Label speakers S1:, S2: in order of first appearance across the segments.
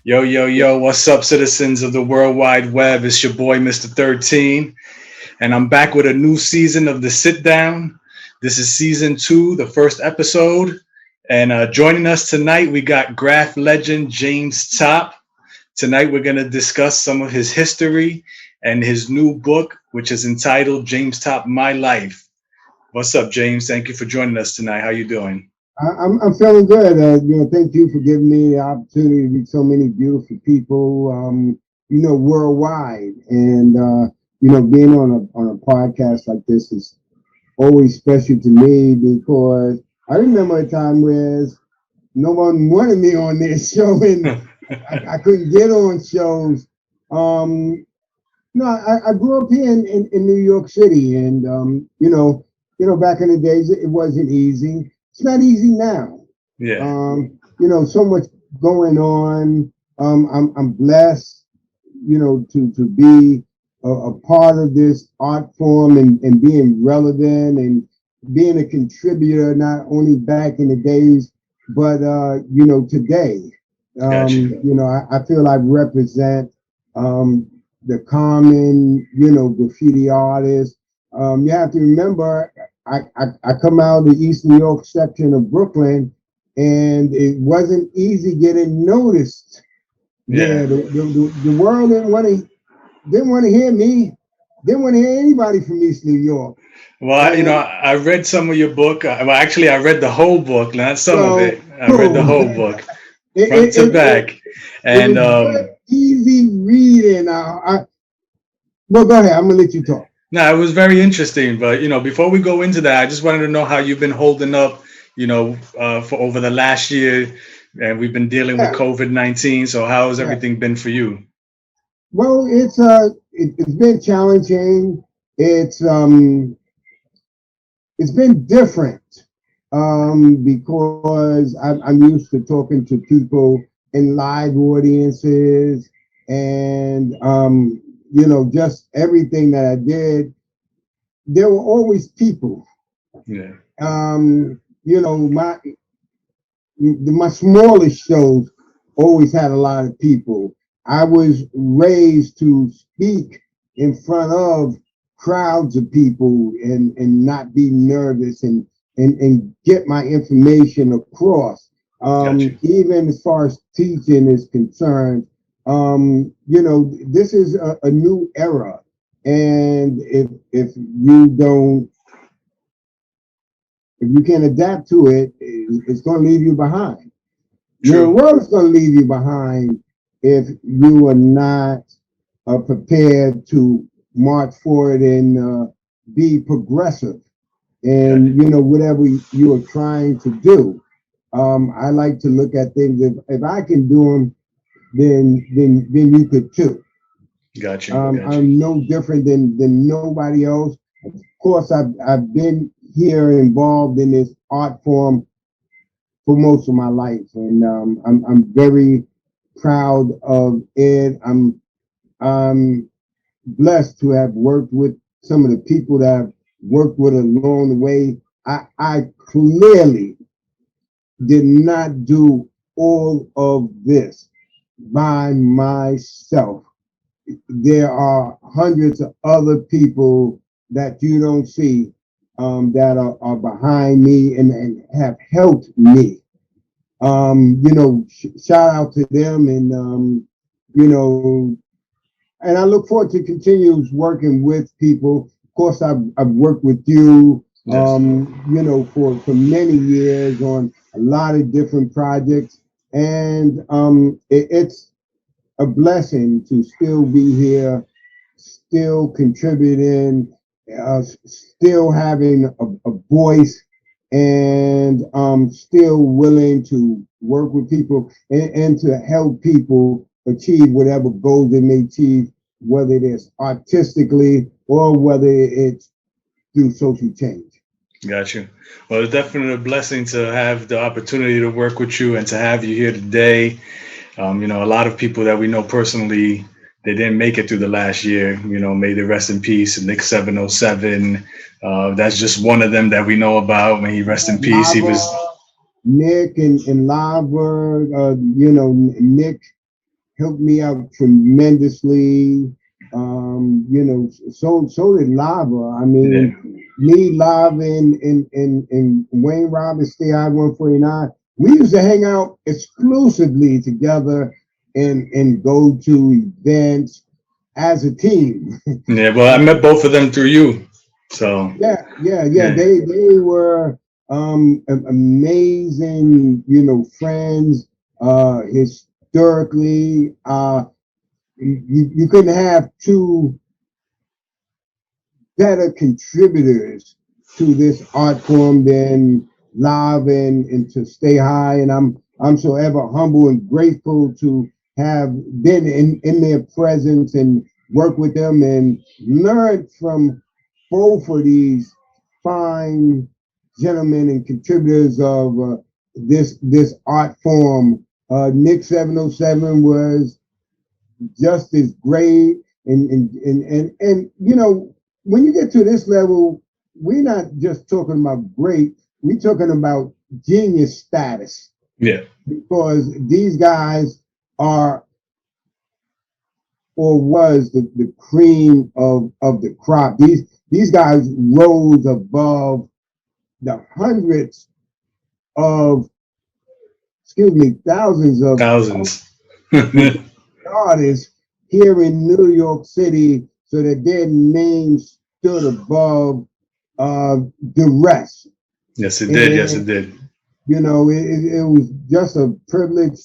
S1: Yo, yo, yo, what's up, citizens of the World Wide Web? It's your boy, Mr.13, and I'm back with a new season of The Sit Down. This is season 2, the first episode. And joining us tonight, we got graph legend James T.O.P. Tonight, we're going to discuss some of his history and his new book, which is entitled James T.O.P My Life. What's up, James? Thank you for joining us tonight. How you doing?
S2: I'm feeling good. Thank you for giving me the opportunity to meet so many beautiful people, worldwide. And being on a podcast like this is always special to me because I remember a time where no one wanted me on this show, and I couldn't get on shows. I grew up here in New York City, and back in the days it wasn't easy. It's not easy now.
S1: Yeah.
S2: So much going on. I'm blessed, to be a part of this art form and being relevant and being a contributor, not only back in the days, but today. I feel I represent the common, graffiti artist. You have to remember, I come out of the East New York section of Brooklyn, and it wasn't easy getting noticed.
S1: Yeah.
S2: The world didn't want to hear me. Didn't want to hear anybody from East New York.
S1: Well, I read some of your book. Actually, I read the whole book, not some of it. I read the whole book, front to back.
S2: And easy reading. Well, go ahead. I'm gonna let you talk.
S1: No, it was very interesting. But before we go into that, I just wanted to know how you've been holding up. For over the last year, and we've been dealing with COVID-19. So how has everything been for you?
S2: Well, it's been challenging. It's been different because I'm used to talking to people in live audiences, and just everything that I did. There were always people.
S1: Yeah.
S2: My smallest shows always had a lot of people. I was raised to speak in front of crowds of people and not be nervous and get my information across. Even as far as teaching is concerned, this is a new era. And if you can't adapt to it, it's going to leave you behind.
S1: True.
S2: The world is going to leave you behind if you are not prepared to march forward and be progressive and whatever you are trying to do. I like to look at things. If I can do them, then you could too.
S1: Gotcha.
S2: I'm no different than nobody else. Of course, I've been here involved in this art form for most of my life, and I'm very proud of it. I'm blessed to have worked with some of the people that I've worked with along the way. I clearly did not do all of this by myself. There are hundreds of other people that you don't see that are behind me and have helped me. Shout out to them, and I look forward to continue working with people. Of course, I've worked with you, for many years on a lot of different projects, and it's a blessing to still be here, still contributing, still having a voice, and still willing to work with people and to help people achieve whatever goals they may achieve, whether it is artistically or whether it's through social change.
S1: Got you. Well, it's definitely a blessing to have the opportunity to work with you and to have you here today. A lot of people that we know personally, they didn't make it through the last year. May they rest in peace. Nick 707. That's just one of them that we know about. May he rest in peace. He was
S2: Nick and Lava, Nick helped me out tremendously. You know, so did Lava. I
S1: Yeah.
S2: mean, me, Lava, and Wayne Robbins, stay I 149. We used to hang out exclusively together and go to events as a team.
S1: Yeah. Well, I met both of them through you. So
S2: Yeah.
S1: yeah.
S2: They were amazing, you know, friends. Historically, you couldn't have two better contributors to this art form than Live and to Stay High. And I'm so ever humble and grateful to have been in their presence and work with them and learn from both of these fine gentlemen and contributors of this art form. Nick 707 was just as great. And you know, when you get to this level, we're not just talking about great, we're talking about genius status
S1: Yeah.
S2: because these guys are or was the cream of the crop. These guys rose above the hundreds of, excuse me, thousands of
S1: Thousands.
S2: artists here in New York City so that their names stood above the rest.
S1: Yes, it did. Yes, it
S2: And,
S1: did.
S2: you know, it was just a privilege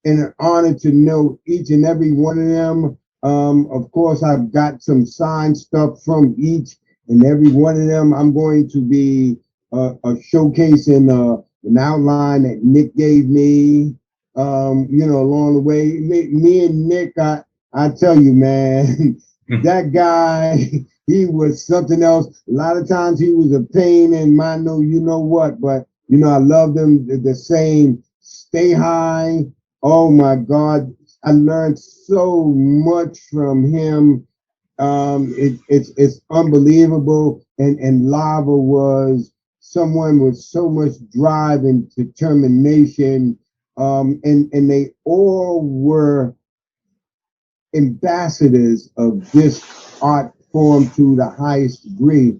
S2: and an honor to know each and every one of them. Of course, I've got some signed stuff from each and every one of them. I'm going to be showcasing an outline that Nick gave me, you know, along the way. Me and Nick, I tell you, man, that guy, he was something else. A lot of times he was a pain in my know, you know what, but, you know, I loved him the same. Stay high. Oh my God, I learned so much from him. It's unbelievable. And Lava was someone with so much drive and determination. And they all were ambassadors of this art form to the highest degree.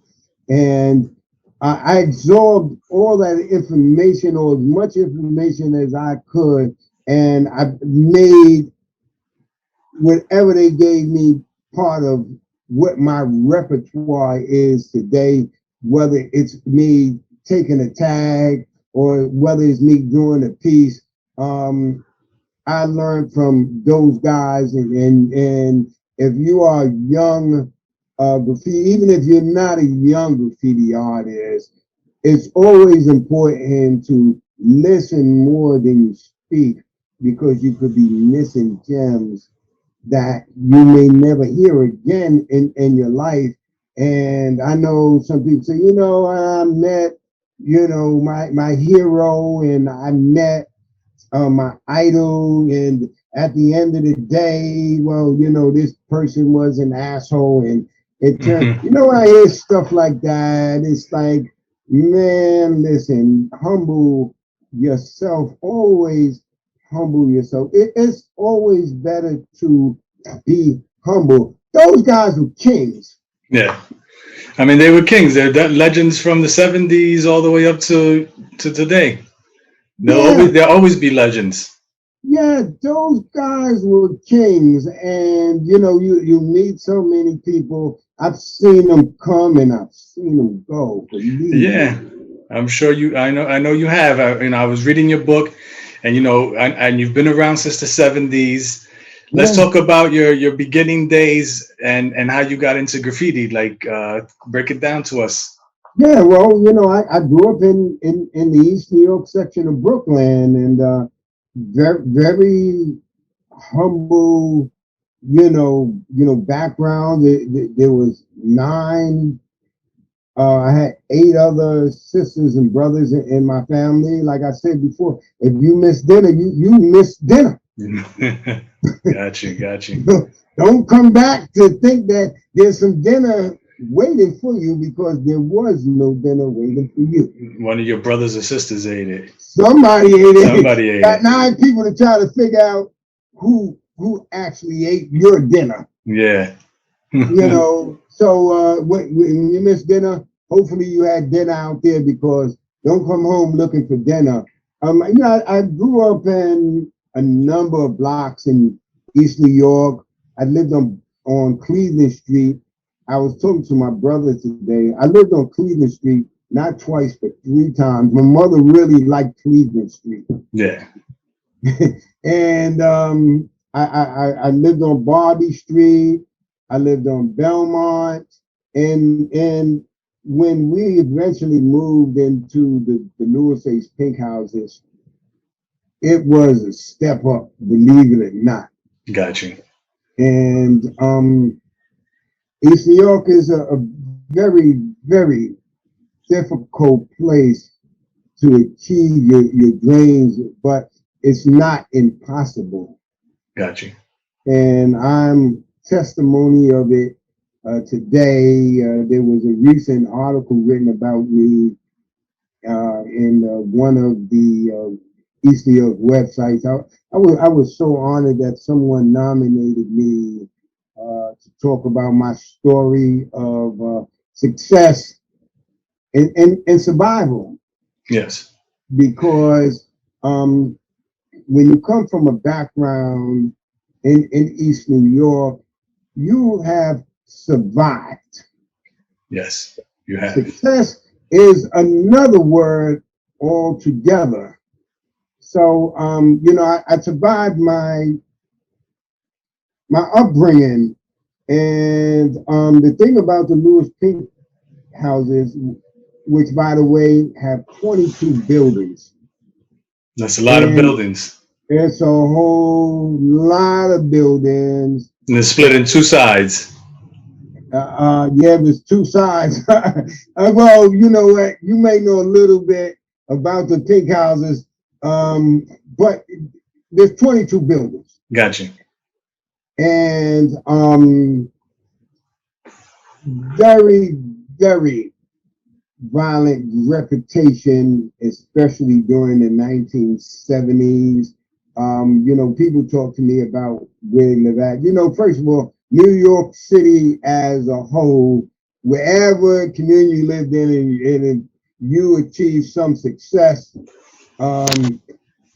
S2: And I absorbed all that information or as much information as I could. And I made whatever they gave me part of what my repertoire is today, whether it's me taking a tag or whether it's me doing a piece. Um, I learned from those guys, and if you are young graffiti, even if you're not a young graffiti artist, it's always important to listen more than you speak because you could be missing gems that you may never hear again in your life. And I know some people say, you know, I met, you know, my hero and I met my idol, and at the end of the day, well, you know, this person was an asshole, and it turned. You know, when I hear stuff like that, it's like, man, listen, humble yourself. Always humble yourself. It's always better to be humble. Those guys were kings.
S1: Yeah. I mean, they were kings. They're legends from the '70s all the way up to today.
S2: Yeah,
S1: They'll always be legends.
S2: yeah, those guys were kings, and you know, you meet so many people. I've seen them come and I've seen them go. Believe
S1: Yeah,
S2: me.
S1: I'm sure you. I know you have. I was reading your book, and and you've been around since the '70s. Let's
S2: Yeah,
S1: talk about your beginning days and how you got into graffiti. Like, break it down to us.
S2: yeah. Well, you know, I grew up in the East New York section of Brooklyn, and very humble, background. There was nine. I had eight other sisters and brothers in my family. Like I said before, if you miss dinner, you miss dinner.
S1: Got you.
S2: Don't come back to think that there's some dinner waiting for you because there was no dinner waiting for you.
S1: One of your brothers or sisters ate it.
S2: Somebody ate it.
S1: Somebody ate
S2: Got
S1: it.
S2: nine people to try to figure out who who actually ate your dinner.
S1: Yeah.
S2: You know, so when you miss dinner, hopefully you had dinner out there, because don't come home looking for dinner. You know, I grew up in a number of blocks in East New York. I lived on Cleveland Street. I was talking to my brother today. I lived on Cleveland Street not twice but 3 times. My mother really liked Cleveland Street.
S1: Yeah.
S2: And I lived on Barbie Street. I lived on Belmont, and when we eventually moved into the Lewis H. Pink houses, it was a step up, believe it or not.
S1: Got you.
S2: And East New York is a very, very difficult place to achieve your dreams, but it's not impossible.
S1: Got you.
S2: And I'm testimony of it today. There was a recent article written about me in one of the East New York websites. I was so honored that someone nominated me to talk about my story of success and survival.
S1: Yes.
S2: Because when you come from a background in East New York, you have survived.
S1: Yes, you have.
S2: Success is another word altogether. So, you know, I survived my upbringing, and the thing about the Lewis Pink houses, which by the way have 22 buildings,
S1: That's a lot of
S2: and
S1: buildings.
S2: it's a whole lot of buildings.
S1: And it's split in two sides.
S2: Yeah, there's 2 sides. Well, you know what? You may know a little bit about the pink houses, but there's 22 buildings,
S1: Got you.
S2: and very, very violent reputation, especially during the 1970s. You know, people talk to me about where they live at. You know, first of all, New York City as a whole, wherever community you lived in, and you achieve some success,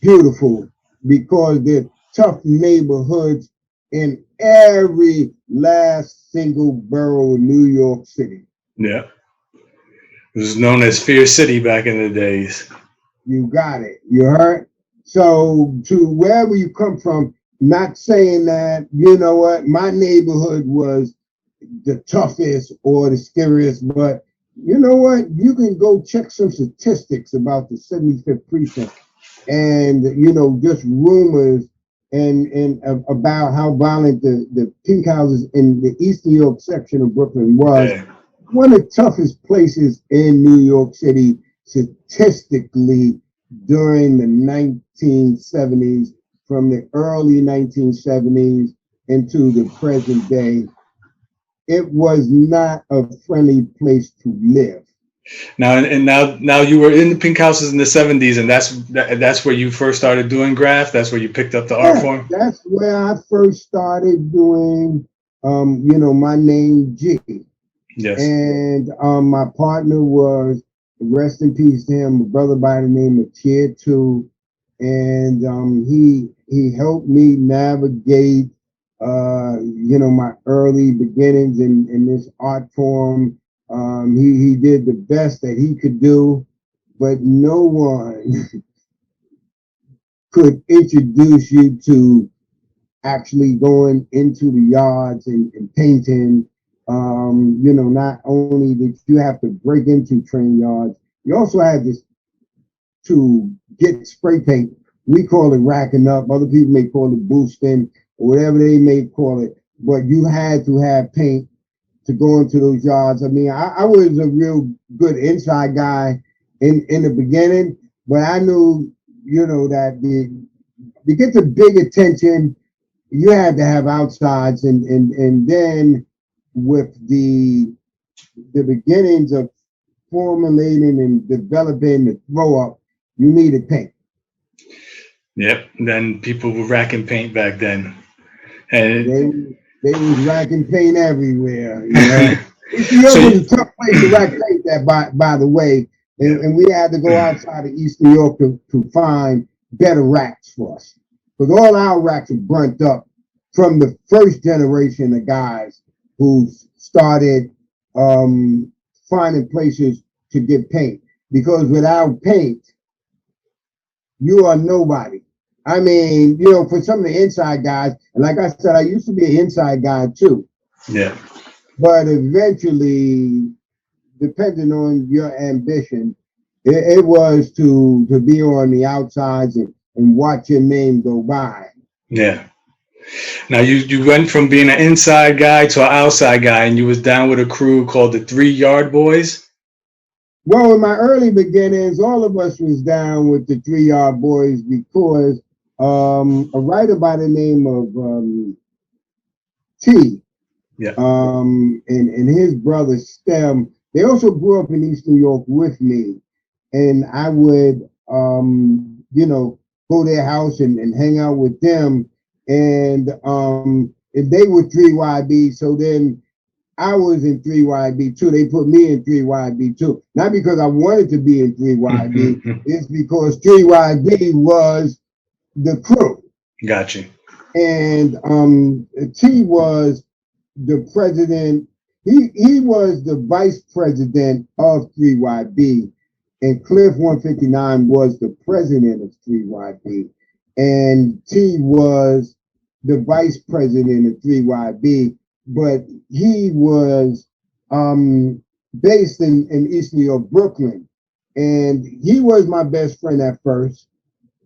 S2: beautiful, because they're tough neighborhoods in every last single borough of New York City.
S1: Yeah. It was known as Fear City back in the days.
S2: You got it. You heard? So to wherever you come from, not saying that, you know what, my neighborhood was the toughest or the scariest, but you know what? You can go check some statistics about the 75th precinct, and you know, just rumors and about how violent the pink houses in the East New York section of Brooklyn was.
S1: Yeah.
S2: One of the toughest places in New York City statistically during the 1970s, from the early 1970s into the present day. It was not a friendly place to live.
S1: Now you were in the pink houses in the 70s, and that's where you first started doing graph. That's where you picked up the art
S2: Yeah,
S1: form.
S2: that's where I first started doing, you know, my name G.
S1: Yes.
S2: And my partner was, rest in peace to him, a brother by the name of T.O.P, and he helped me navigate, you know, my early beginnings in this art form. He did the best that he could do, but no one could introduce you to actually going into the yards and painting. You know, not only did you have to break into train yards, you also had to get spray paint. We call it racking up. Other people may call it boosting or whatever they may call it. But you had to have paint to go into those yards. I mean, I was a real good inside guy in the beginning, but I knew, you know, that to get the big attention, you had to have outsides, and then with the beginnings of formulating and developing the throw up, you needed paint.
S1: Yep. Then people were racking paint back then. And
S2: they was racking paint everywhere, you know. East New York
S1: so
S2: was a tough place to rack paint that by the way. And we had to go outside of East New York to find better racks for us. Because all our racks were burnt up from the first generation of guys who started finding places to get paint. Because without paint, you are nobody. I mean, you know, for some of the inside guys, and like I said, I used to be an inside guy too.
S1: Yeah.
S2: But eventually, depending on your ambition, it was to be on the outsides and watch your name go by.
S1: Yeah. Now you went from being an inside guy to an outside guy, and you was down with a crew called the 3 Yard Boys.
S2: Well, in my early beginnings, all of us was down with the 3 Yard Boys because a writer by the name of T,
S1: Yeah.
S2: and his brother Stem, they also grew up in East New York with me, and I would you know, go to their house and hang out with them, and if they were 3YB, so then I was in 3YB too. They put me in 3YB too. Not because I wanted to be in 3YB, it's because 3YB was the crew.
S1: Gotcha.
S2: And T was the president. He was the vice president of 3YB, and Cliff 159 was the president of 3YB, and T was the vice president of 3YB, but he was based in East New York, Brooklyn, and he was my best friend at first.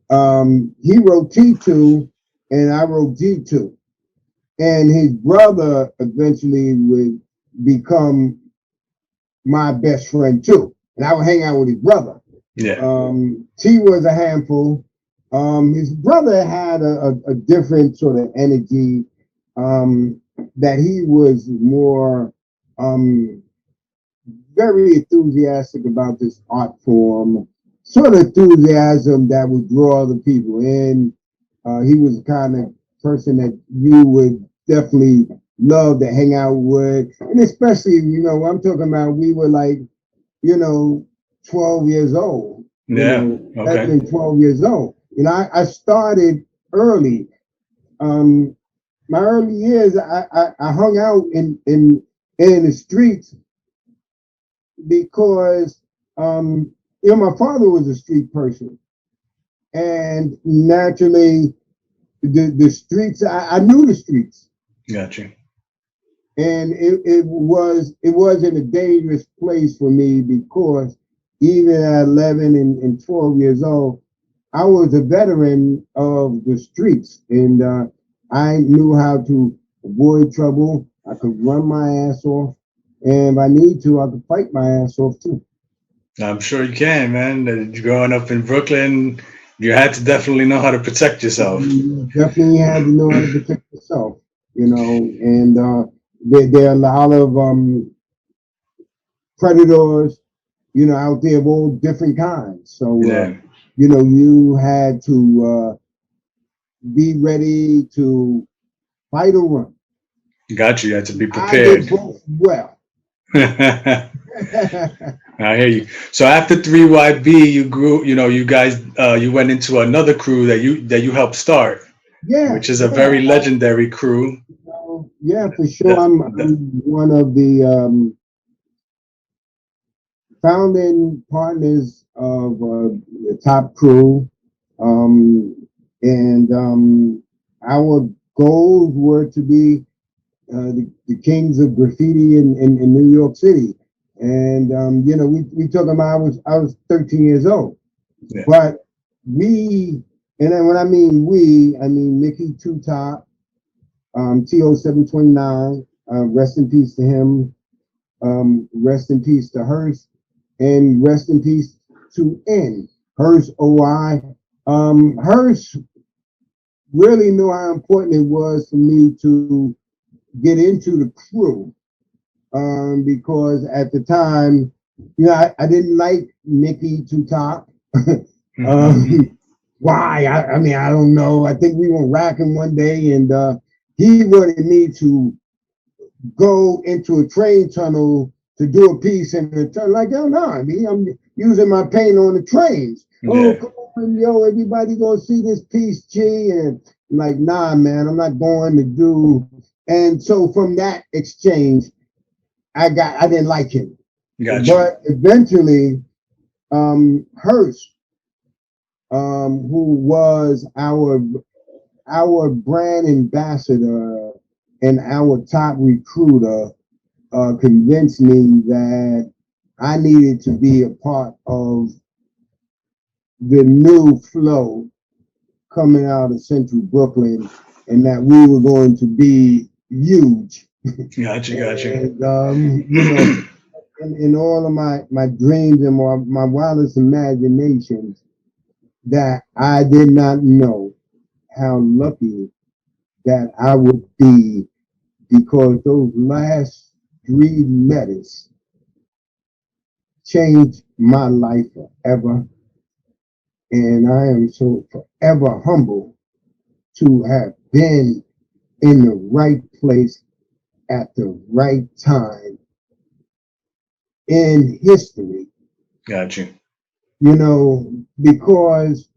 S2: He wrote T2, and I wrote G2. And his brother eventually would become my best friend too. And I would hang out with his brother.
S1: Yeah.
S2: T was a handful. His brother had a different sort of energy, that he was more very enthusiastic about this art form, sort of enthusiasm that would draw the people in. He was the kind of person that you would definitely love to hang out with. And especially, you know, I'm talking about, we were like, you know, 12 years old.
S1: Yeah.
S2: You know,
S1: Okay.
S2: 11 and 12 years old. You know, I started early. My early years, I hung out in the streets because, you know, my father was a street person. And naturally, the streets, I knew the streets.
S1: Gotcha.
S2: And it wasn't a dangerous place for me because even at 11 and 12 years old, I was a veteran of the streets, and I knew how to avoid trouble. I could run my ass off, and if I need to, I could fight my ass off too.
S1: I'm sure you can, man. Growing up in Brooklyn, you had to definitely know how to protect yourself.
S2: You definitely had to know how to protect yourself, you know, and there are a lot of predators, you know, out there of all different kinds. So,
S1: Yeah.
S2: you know, you had to be ready to fight or run.
S1: Gotcha. You had to be
S2: I
S1: prepared.
S2: did both well.
S1: I hear you. So after 3YB, you grew, you know, you guys, you went into another crew that you helped start,
S2: Yeah,
S1: which is a very legendary crew.
S2: yeah, for sure. I'm one of the founding partners of the Top crew, and our goals were to be the kings of graffiti in New York City. And you know, we talking about I was 13 years old,
S1: Yeah.
S2: but we, and then when I mean we, I mean Mickey T.O.P, T.O. 729, rest in peace to him, rest in peace to Hurst, and rest in peace to N. Hurst OI. Hurst really knew how important it was for me to get into the crew, because at the time, you know, I didn't like Mickey T.O.P. Why? I mean, I don't know. I think we were racking one day, and he wanted me to go into a train tunnel to do a piece in the tunnel. Like, oh no, I mean, I'm using my paint on the trains. Oh,
S1: Yeah.
S2: come on, yo, everybody gonna see this piece, G. And I'm like, nah, man, I'm not going to do. And so from that exchange, I didn't like him.
S1: Got you.
S2: But eventually, Hurst, who was our brand ambassador and our top recruiter, convinced me that I needed to be a part of the new flow coming out of Central Brooklyn, and that we were going to be huge.
S1: Got you. Got you.
S2: And in all of my dreams and my wildest imaginations, that I did not know how lucky that I would be, because those last 3 letters changed my life forever. And I am so forever humble to have been in the right place at the right time in history,
S1: Got you.
S2: because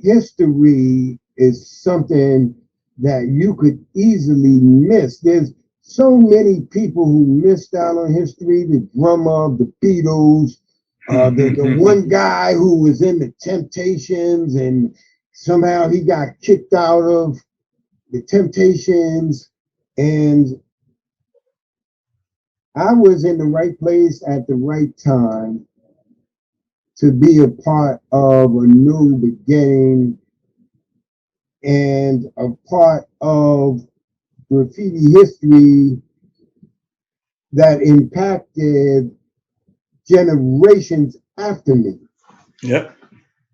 S2: history is something that you could easily miss. There's so many people who missed out on history. The drummer of the Beatles, the one guy who was in the Temptations, and somehow he got kicked out of the Temptations. And I was in the right place at the right time to be a part of a new beginning and a part of graffiti history that impacted generations after me.
S1: Yep.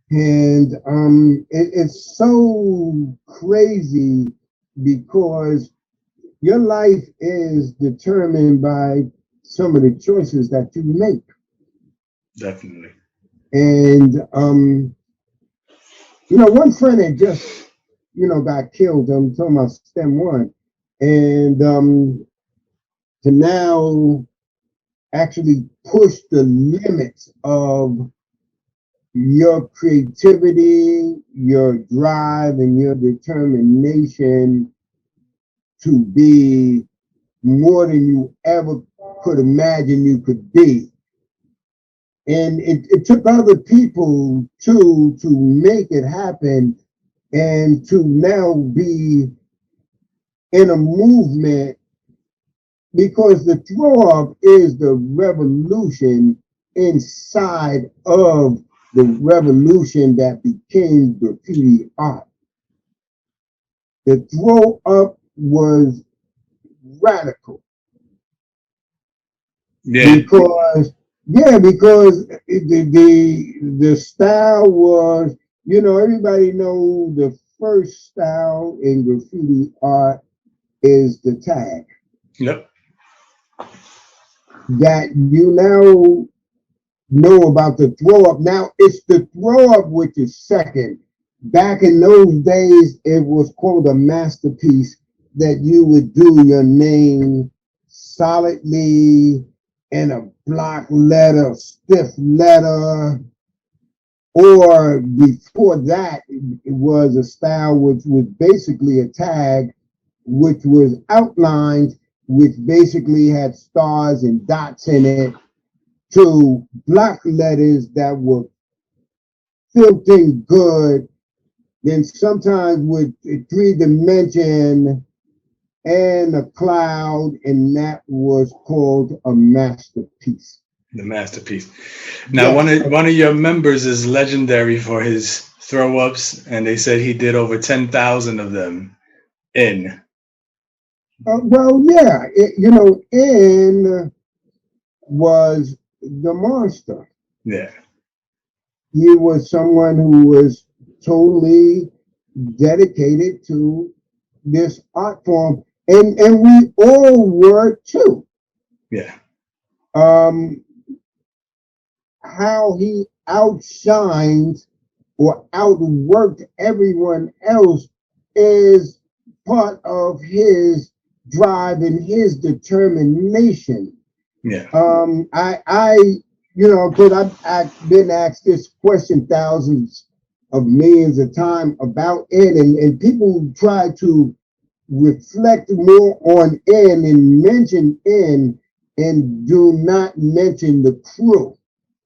S2: And it's so crazy because your life is determined by some of the choices that you make.
S1: Definitely.
S2: And, one friend had just, got killed. I'm talking about STEM 1. And to now actually push the limits of your creativity, your drive, and your determination to be more than you ever could imagine you could be. And it took other people too to make it happen, and to now be in a movement, because the throw up is the revolution inside of the revolution that became graffiti art. The throw up was radical
S1: Yeah.
S2: because, yeah, because the style was, everybody know the first style in graffiti art is the tag.
S1: Yep.
S2: That you now know about the throw up. Now it's the throw up which is second. Back in those days, it was called a masterpiece, that you would do your name solidly in a block letter, stiff letter, or before that, it was a style which was basically a tag, which was outlined, which basically had stars and dots in it, to block letters that were filthy good, then sometimes with 3 dimension and a cloud, and that was called a masterpiece.
S1: The masterpiece. Now,
S2: Yes.
S1: one of your members is legendary for his throw ups, and they said he did over 10,000 of them in.
S2: Well, yeah, in was the monster.
S1: Yeah.
S2: He was someone who was totally dedicated to this art form, and we all were too.
S1: Yeah.
S2: Um, how he outshined or outworked everyone else is part of his drive and his determination.
S1: Yeah.
S2: You know, because I've been asked this question thousands of millions of times about N, and people try to reflect more on N and mention N and do not mention the crew.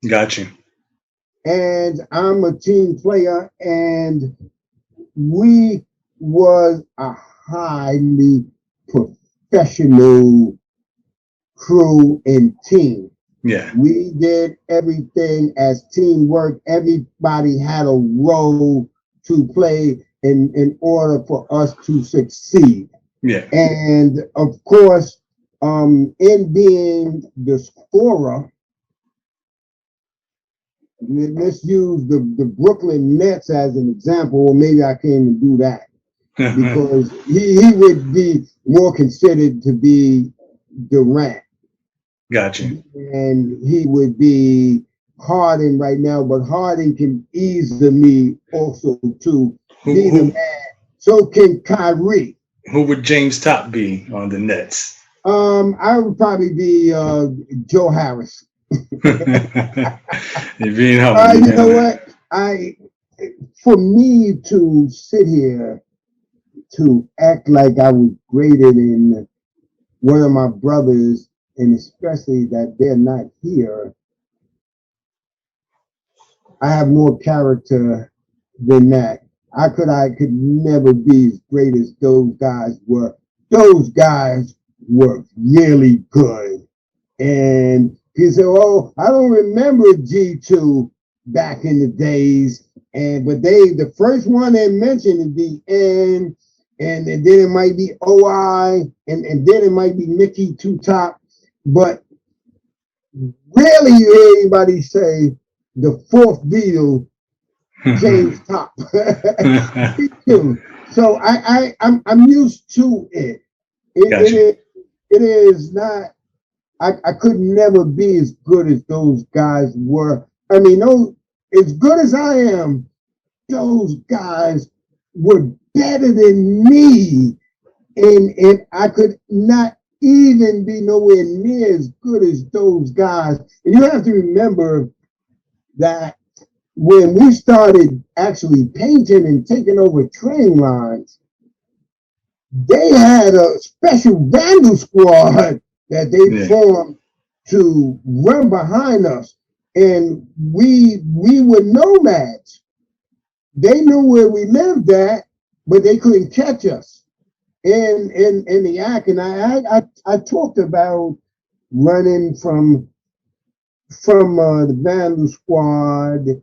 S1: Got you.
S2: And I'm a team player, and we was a highly professional crew and team.
S1: Yeah.
S2: We did everything as teamwork. Everybody had a role to play in order for us to succeed.
S1: Yeah.
S2: And of course, in being the scorer, let's use the Brooklyn Nets as an example, or maybe I can't even do that because he would be more considered to be Durant.
S1: Gotcha.
S2: And he would be Harden right now, but Harden can easily also too be the man. So can Kyrie.
S1: Who would James T.O.P be on the Nets?
S2: I would probably be Joe Harris.
S1: You're being humble.
S2: You know what? For me to sit here to act like I was greater than one of my brothers, and especially that they're not here, I have more character than that. I could never be as great as those guys were. Those guys were really good. And he said, "Oh, I don't remember G2 back in the days." But the first one they mentioned is the N, and then it might be OI, and then it might be Mickey Two Top. But rarely you hear anybody say the fourth Beatle, James T.O.P. So I'm used to it. It is not. I could never be as good as those guys were. I mean, as good as I am, those guys were better than me, and I could not even be nowhere near as good as those guys. And you have to remember that when we started actually painting and taking over train lines, they had a special vandal squad that they formed to run behind us. And we were nomads. They knew where we lived at, but they couldn't catch us in the act. And I talked about running from the vandal squad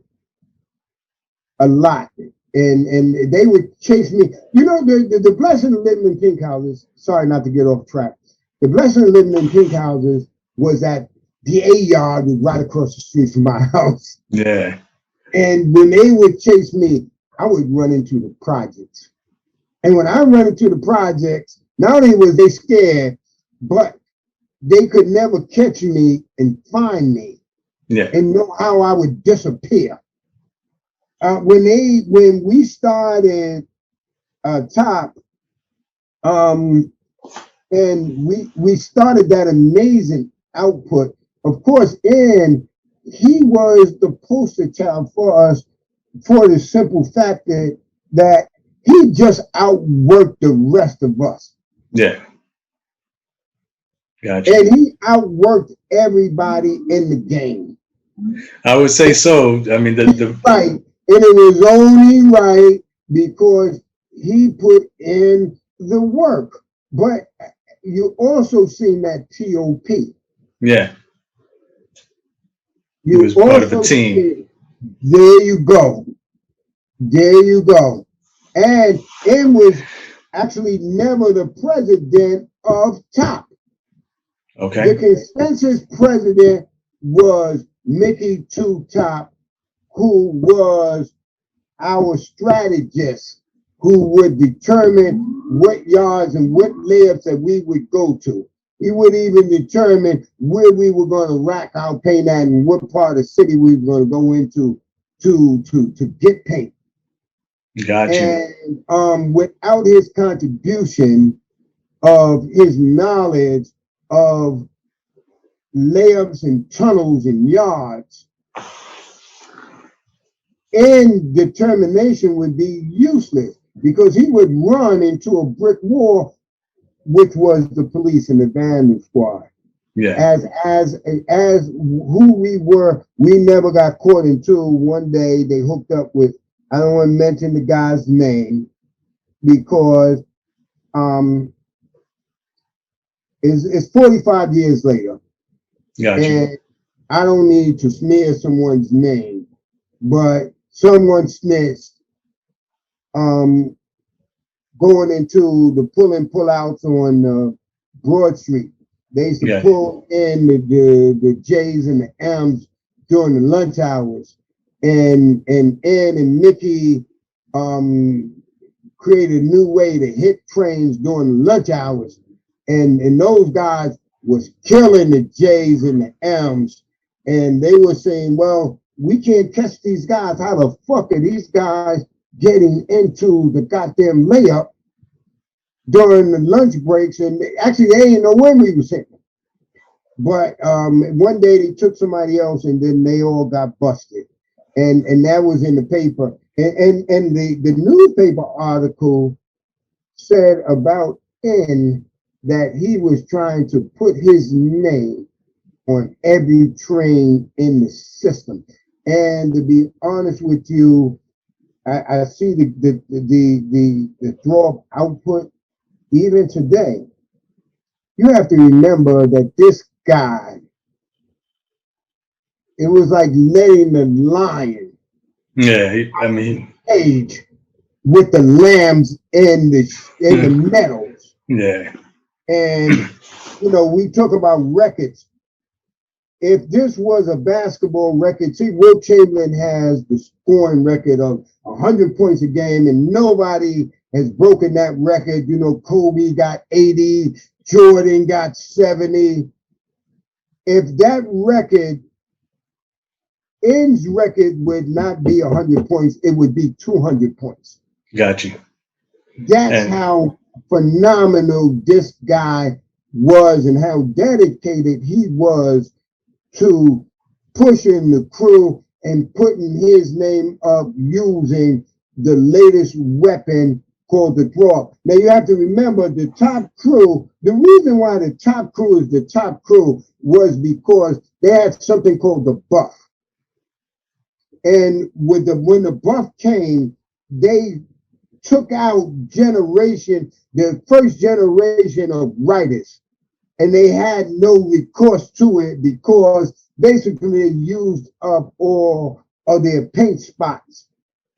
S2: a lot. And they would chase me. You know, the blessing of living in pink houses, sorry not to get off track. The blessing of living in pink houses was that the A yard was right across the street from my house.
S1: Yeah.
S2: And when they would chase me, I would run into the projects. And when I run into the projects, not only was they scared, but they could never catch me and find me.
S1: Yeah.
S2: And know how I would disappear. When we started T.O.P, and we started that amazing output. Of course, and he was the poster child for us for the simple fact that he just outworked the rest of us.
S1: Yeah. Gotcha.
S2: And he outworked everybody in the game.
S1: I would say so. I mean, the
S2: right. And it was only right because he put in the work. But you also seen that T.O.P.
S1: Yeah.
S2: You
S1: was part of a team.
S2: There you go. There you go. And it was actually never the president of T.O.P.
S1: Okay.
S2: The consensus president was Mickey Two Top, who was our strategist, who would determine what yards and what layups that we would go to. He would even determine where we were going to rack our paint at and what part of the city we were going to go into to get paint.
S1: Got you.
S2: And without his contribution of his knowledge of layups and tunnels and yards, and determination would be useless because he would run into a brick wall, which was the police and the vandal squad.
S1: Yeah.
S2: As who we were, we never got caught until one day they hooked up with, I don't want to mention the guy's name because it's 45 years later.
S1: Got you.
S2: And I don't need to smear someone's name, but someone snitched going into the pull and pull outs on Broad Street. They used to pull in the J's and the M's during the lunch hours. And Ed and Mickey created a new way to hit trains during lunch hours. And those guys was killing the J's and the M's. And they were saying, well, we can't catch these guys. How the fuck are these guys getting into the goddamn layup during the lunch breaks? And actually, they didn't know when we were sitting. But one day they took somebody else and then they all got busted. And that was in the paper. And the newspaper article said about N that he was trying to put his name on every train in the system. And to be honest with you, I see the drop output even today. You have to remember that this guy, it was like letting the lion,
S1: I mean,
S2: cage with the lambs in the meadows.
S1: Yeah.
S2: And you know, we talk about records. If this was a basketball record, see, Will Chamberlain has the scoring record of 100 points a game, and nobody has broken that record. You know, Kobe got 80, Jordan got 70. If that record, N's record would not be 100 points, it would be 200 points.
S1: Got you.
S2: That's how phenomenal this guy was and how dedicated he was to pushing the crew and putting his name up using the latest weapon called the draw. Now you have to remember the top crew, the reason why the top crew is the top crew was because they had something called the buff. And when the buff came, they took out the first generation of writers. And they had no recourse to it because basically they used up all of their paint spots.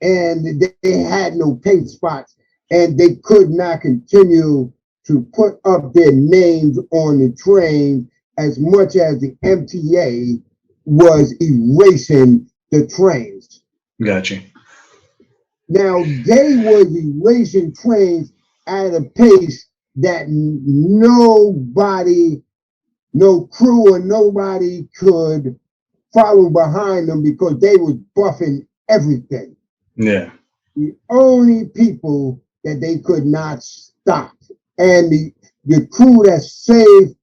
S2: And they had no paint spots. And they could not continue to put up their names on the train as much as the MTA was erasing the trains.
S1: Got you.
S2: Now, they were erasing trains at a pace that nobody, no crew or nobody could follow behind them because they was buffing everything.
S1: Yeah.
S2: The only people that they could not stop. And the crew that saved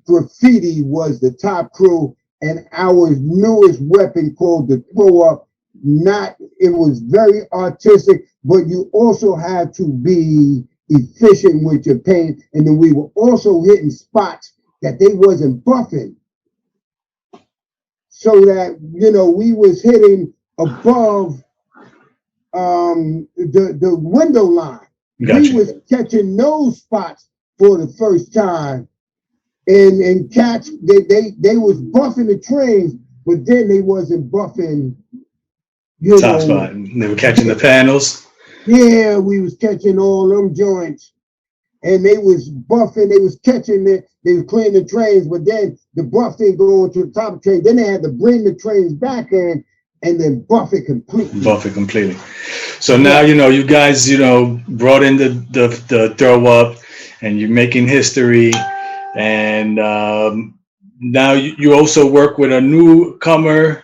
S2: graffiti was the top crew, and our newest weapon called the throw up. It was very artistic, but you also had to be efficient with your paint. And then we were also hitting spots that they wasn't buffing. So that, you know, we was hitting above the window line.
S1: Gotcha.
S2: We was catching those spots for the first time. And catch, they was buffing the trains, but then they wasn't buffing
S1: top spot. They were catching the panels.
S2: Yeah, we was catching all them joints. And they was buffing, they was catching it, they was cleaning the trains, but then the buff didn't go into the top of the train. Then they had to bring the trains back in and then buff it completely.
S1: So now, you know, you guys, you know, brought in the throw up and you're making history. And now you also work with a newcomer,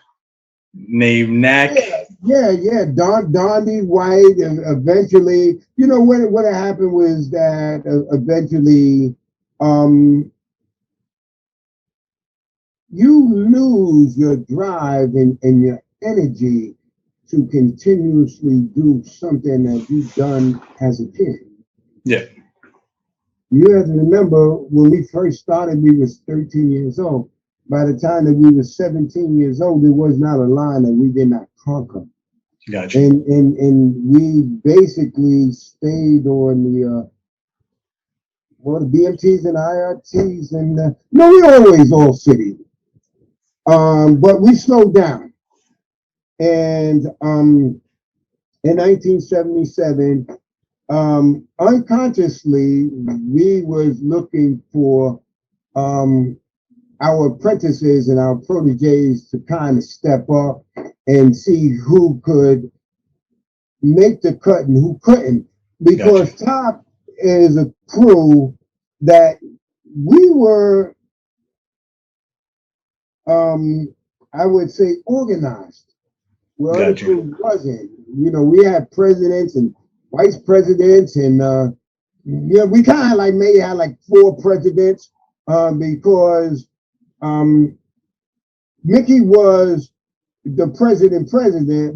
S1: named Knack.
S2: Yeah. Dondi White, and eventually, you know, what happened was that eventually, you lose your drive and your energy to continuously do something that you've done as a kid.
S1: Yeah.
S2: You have to remember when we first started, we was 13 years old. By the time that we were 17 years old, there was not a line that we did not conquer.
S1: Gotcha.
S2: And we basically stayed on the the BMTs and IRTs and no, we always all city. But we slowed down. And in 1977, unconsciously, we was looking for our apprentices and our proteges to kind of step up and see who could make the cut and who couldn't. Because
S1: Gotcha.
S2: Top is a crew that we were, I would say, organized, where other
S1: Gotcha.
S2: crews wasn't. You know, we had presidents and vice presidents, and yeah, we kind of like maybe had like 4 presidents because Mickey was the president,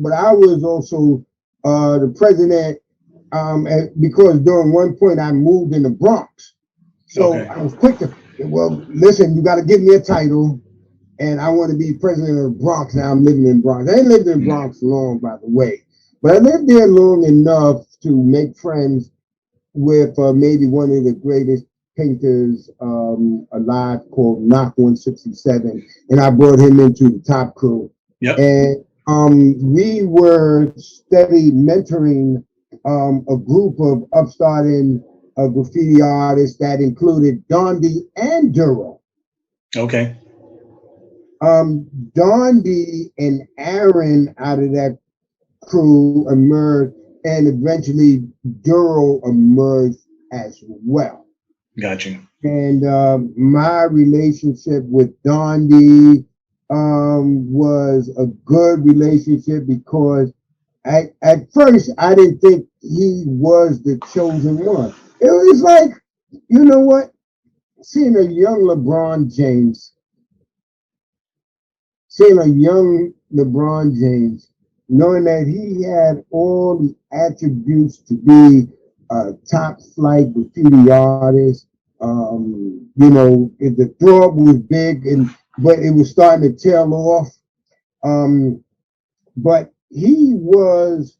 S2: but I was also the president because during one point I moved in the Bronx. So
S1: Okay.
S2: I was quick to, well, listen, you got to give me a title, and I want to be president of the Bronx. Now I'm living in Bronx. I ain't lived in Bronx long, by the way, but I lived there long enough to make friends with maybe one of the greatest painters alive called Knock 167, and I brought him into the Top crew.
S1: Yep.
S2: And we were steady mentoring a group of upstarting graffiti artists that included Dondi and Duro.
S1: Okay.
S2: Dondi and Aaron out of that crew emerged, and eventually Duro emerged as well.
S1: Gotcha.
S2: And my relationship with Dondi was a good relationship because at first I didn't think he was the chosen one. It was like, you know what? Seeing a young LeBron James, knowing that he had all the attributes to be a top flight graffiti artist. You know, the throw up was big, but it was starting to tail off. But he was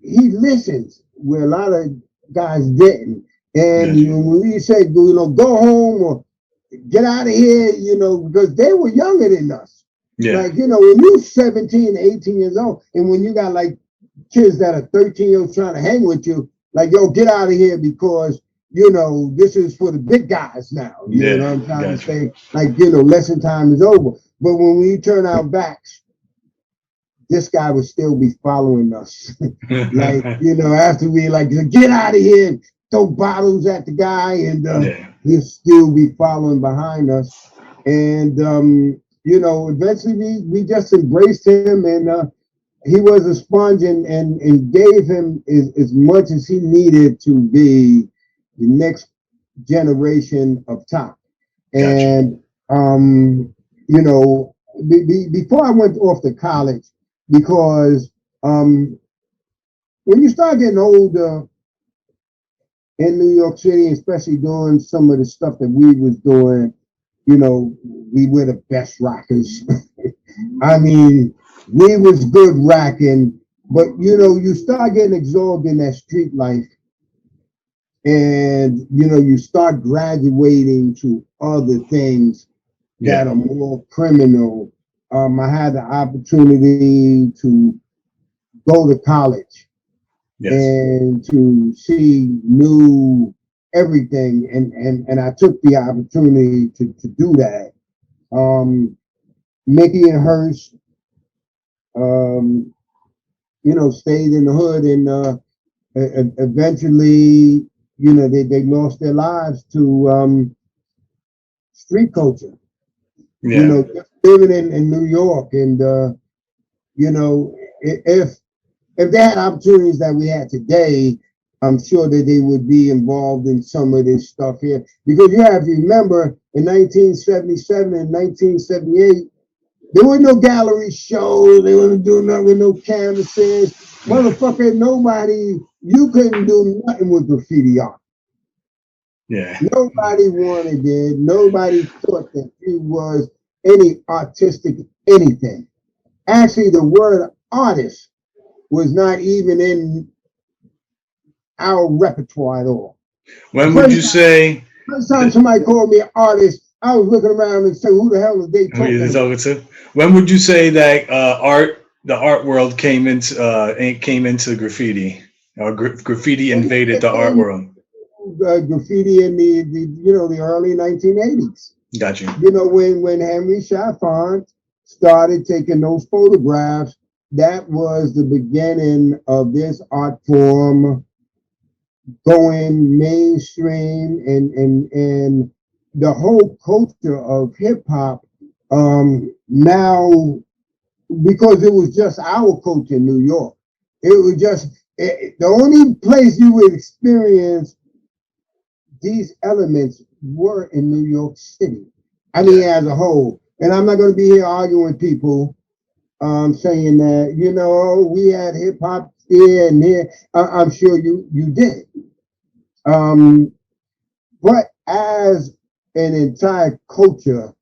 S2: he listens where a lot of guys didn't. And
S1: Gotcha.
S2: when we say, you know, go home or get out of here, you know, because they were younger than us.
S1: Yeah.
S2: Like, you know, when you're 17, 18 years old, and when you got like kids that are 13 years old trying to hang with you, like, yo, get out of here because, you know, this is for the big guys now. You know what I'm trying to say? Like, you know, lesson time is over. But when we turn our backs, this guy would still be following us. Like, you know, after we like, get out of here and throw bottles at the guy, and he'll still be following behind us. And, you know, eventually we just embraced him, and he was a sponge and gave him as much as he needed to be the next generation of Top.
S1: Gotcha.
S2: And, you know, before I went off to college, because when you start getting older in New York City, especially doing some of the stuff that we was doing, you know, we were the best rockers. I mean, we was good racking, but you know, you start getting absorbed in that street life, and you know, you start graduating to other things that are more criminal. I had the opportunity to go to college and to see new everything, and I took the opportunity to do that. Mickey and Hurst, you know, stayed in the hood, and eventually, you know, they lost their lives to street culture. You know, living in New York, and you know, if they had opportunities that we had today, I'm sure that they would be involved in some of this stuff here. Because you have to remember, in 1977 and 1978, there were no gallery shows. They weren't doing nothing with no canvases. Motherfucker, nobody, you couldn't do nothing with graffiti art.
S1: Yeah.
S2: Nobody wanted it. Nobody thought that you was any artistic anything. Actually, the word artist was not even in our repertoire at all. The
S1: When would you say
S2: first time
S1: that,
S2: somebody called me an artist, I was looking around and said, "Who the hell is they
S1: who you're
S2: talking about?"
S1: talking to? When would you say that the art world came into graffiti, or graffiti invaded the art world?
S2: Graffiti in the early 1980s.
S1: Got you.
S2: When Henry Chaffant started taking those photographs, that was the beginning of this art form going mainstream, and the whole culture of hip hop now, because it was just our culture in New York. It was just the only place you would experience these elements were in New York City. I mean,
S1: Yeah.
S2: as a whole. And I'm not going to be here arguing with people saying that, we had hip hop here and here. I'm sure you did. Um, but as an entire culture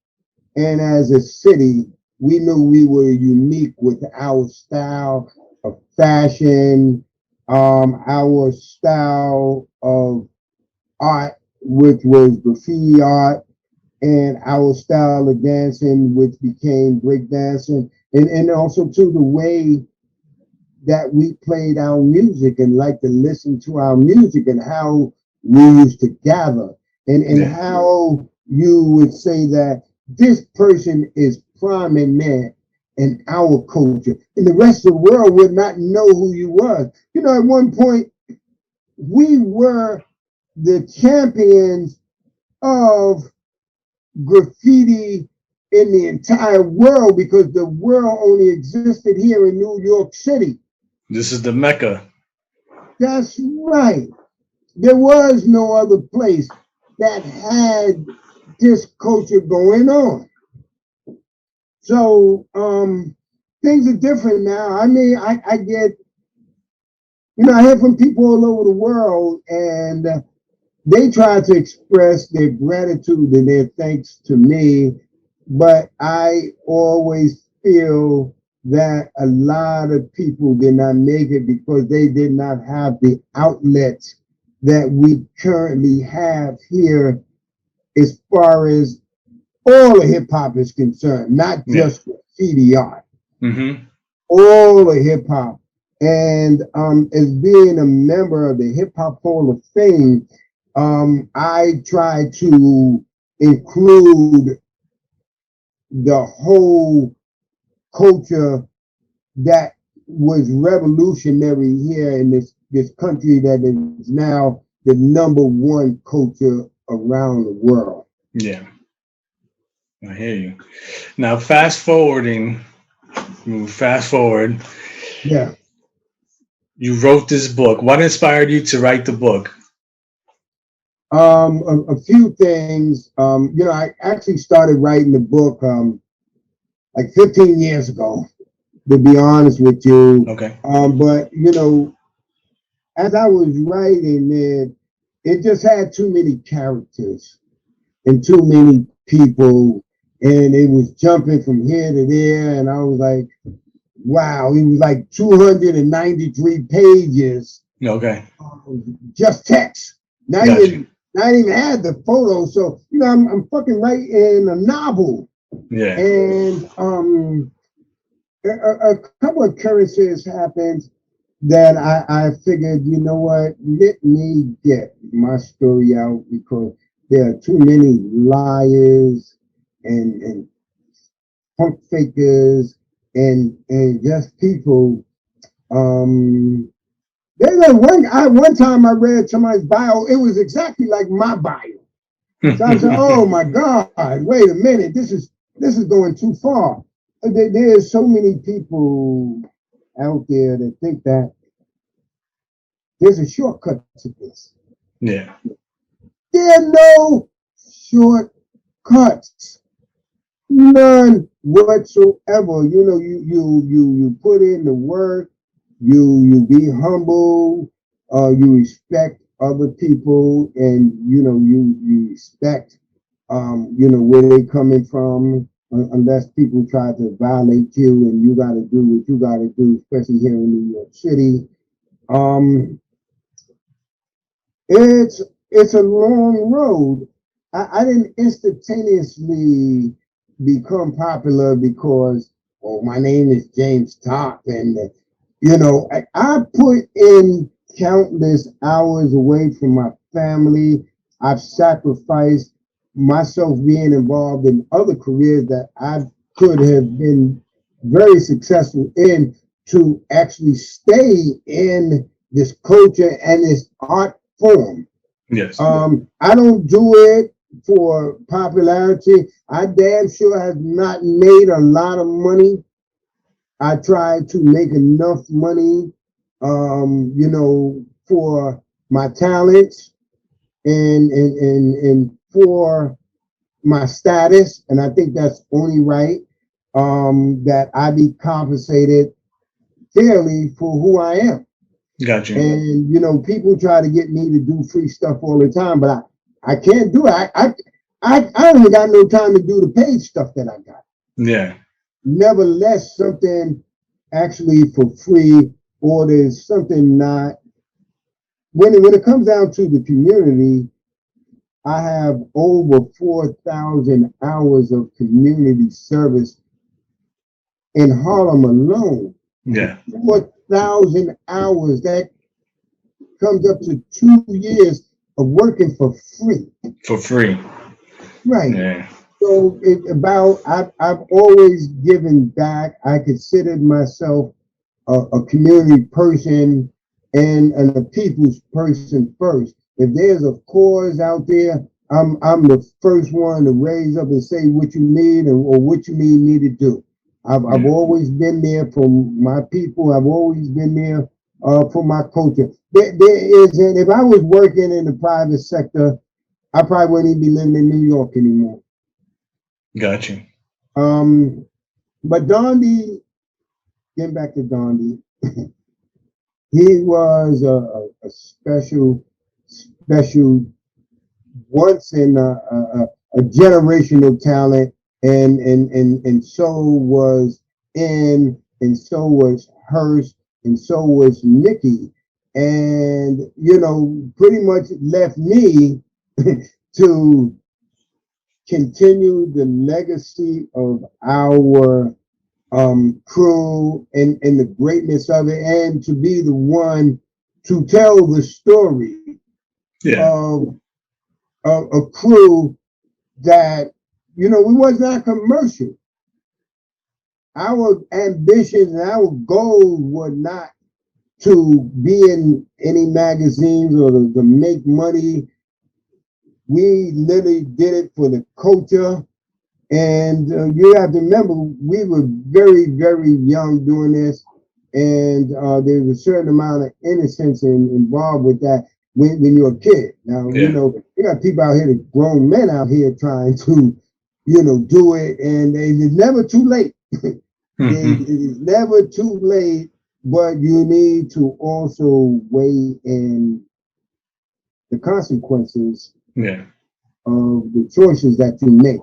S2: and as a city, we knew we were unique with our style of fashion, our style of art, which was graffiti art, and our style of dancing, which became break dancing, and also to the way that we played our music and like to listen to our music, and how we used to gather, and
S1: Yeah.
S2: how you would say that this person is prominent in our culture, and the rest of the world would not know who you was. At one point, we were the champions of graffiti in the entire world, because the world only existed here in New York City.
S1: This is the Mecca.
S2: That's right. There was no other place that had this culture going on. So things are different now. I mean, I get, I hear from people all over the world, and they try to express their gratitude and their thanks to me, but I always feel that a lot of people did not make it because they did not have the outlets that we currently have here, as far as all of hip hop is concerned, not
S1: Yeah.
S2: just graffiti art,
S1: Mm-hmm.
S2: all of hip hop. And as being a member of the Hip Hop Hall of Fame, I try to include the whole culture that was revolutionary here in this country, that is now the #1 culture around the world.
S1: Yeah. I hear you. Now, fast forward.
S2: Yeah.
S1: You wrote this book. What inspired you to write the book?
S2: A few things. I actually started writing the book like 15 years ago, to be honest with you.
S1: Okay.
S2: But as I was writing it, it just had too many characters and too many people, and it was jumping from here to there, and I was like, wow, it was like 293 pages,
S1: Okay.
S2: just text. Not
S1: Got you.
S2: even not even had the photos. So I'm fucking writing a novel,
S1: Yeah.
S2: and a couple of occurrences happened that I figured, you know what, let me get my story out, because there are too many liars and punk fakers and just people. Um, there's like one time I read somebody's bio, it was exactly like my bio. So I said, oh my God, wait a minute, this is this is going too far. There's so many people out there that think that there's a shortcut to this.
S1: Yeah.
S2: There are no shortcuts. None whatsoever. You know, you put in the work, you be humble, you respect other people, and you respect where they coming from, unless people try to violate you, and you got to do what you got to do, especially here in New York City. Um, it's a long road. I didn't instantaneously become popular because, oh, my name is James T.O.P, and I put in countless hours away from my family. I've sacrificed myself being involved in other careers that I could have been very successful in to actually stay in this culture and this art form.
S1: Yes.
S2: I don't do it for popularity. I damn sure have not made a lot of money. I try to make enough money, for my talents and for my status, and I think that's only right. That I be compensated fairly for who I am.
S1: Got you.
S2: And people try to get me to do free stuff all the time, but I can't do it. I only got no time to do the paid stuff that I got.
S1: Yeah.
S2: Nevertheless, something actually for free, or there's something not. When it comes down to the community, I have over 4,000 hours of community service in Harlem alone.
S1: Yeah.
S2: 4,000 hours. That comes up to 2 years of working for free.
S1: For free.
S2: Right.
S1: Yeah.
S2: So I've always given back. I considered myself a community person and a people's person first. If there's a cause out there, I'm the first one to raise up and say what you need or what you need me to do. I've always been there for my people. I've always been there for my culture. There isn't. If I was working in the private sector, I probably wouldn't even be living in New York anymore.
S1: Got you.
S2: But Dondi, getting back to Dondi, he was a special, once in a generational talent, and so was and so was Hurst, and so was Nikki, and pretty much left me to continue the legacy of our crew and the greatness of it, and to be the one to tell the story of a crew that, we was not commercial. Our ambitions and our goals were not to be in any magazines or to make money. We literally did it for the culture. And you have to remember, we were very, very young doing this. And there's a certain amount of innocence involved with that when you're a kid. Now, you got people out here, grown men out here trying to, do it. And it's never too late. It is never too late, but you need to also weigh in the consequences of the choices that you make.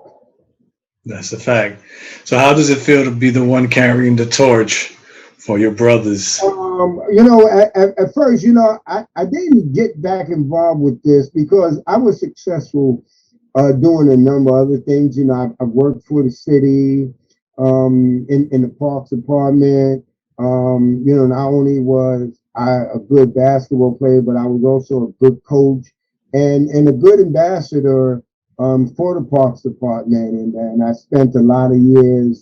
S1: That's a fact. So how does it feel to be the one carrying the torch for your brothers?
S2: At first, I didn't get back involved with this because I was successful doing a number of other things. I've worked for the city, in the parks department. Not only was I a good basketball player, but I was also a good coach and a good ambassador for the parks department. And I spent a lot of years,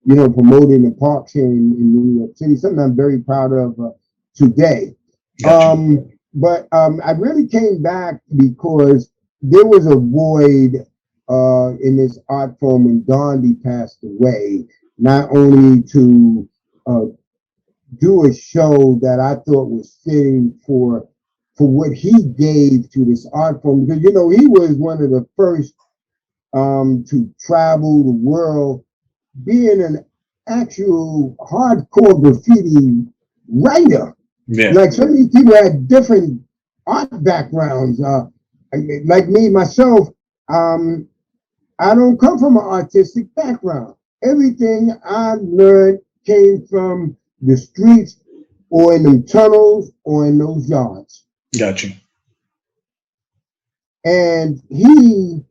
S2: promoting the parks here in New York City, something I'm very proud of today. But I really came back because there was a void in this art form when Dondi passed away, not only to uh, do a show that I thought was fitting for what he gave to this art form, because you know he was one of the first to travel the world, being an actual hardcore graffiti writer.
S1: Yeah.
S2: Like so many people had different art backgrounds. Like me myself, um, I don't come from an artistic background. Everything I learned came from the streets or in them tunnels or in those yards.
S1: Got you.
S2: And he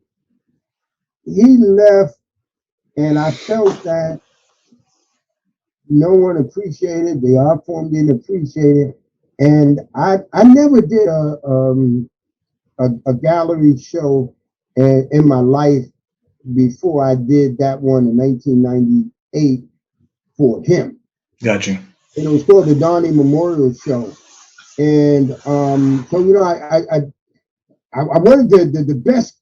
S2: left, and I felt that no one appreciated the art form, didn't appreciate it. And I never did a gallery show in my life before I did that one in 1998 for him.
S1: Got you.
S2: And it was called the Donnie Memorial Show. And so you know, I wanted the best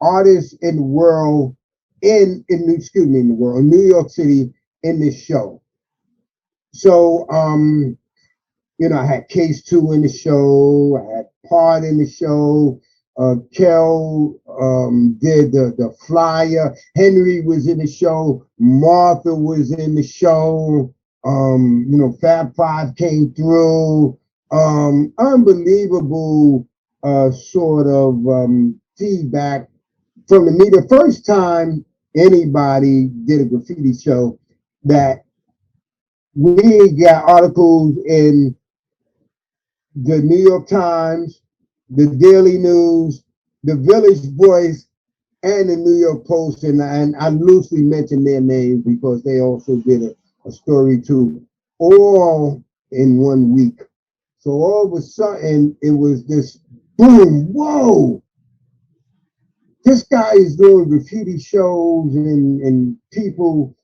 S2: artists in the world in the world, New York City, in this show. So you know, I had Case 2 in the show, I had Part in the show, Kel did the flyer, Henry was in the show, Martha was in the show, you know, Fab Five came through, unbelievable sort of feedback from me. The first time anybody did a graffiti show that we got articles in the New York Times, the Daily News, the Village Voice, and the New York Post. And I loosely mention their names because they also did a story too, all in 1 week. So all of a sudden, it was this boom, whoa, this guy is doing graffiti shows, and people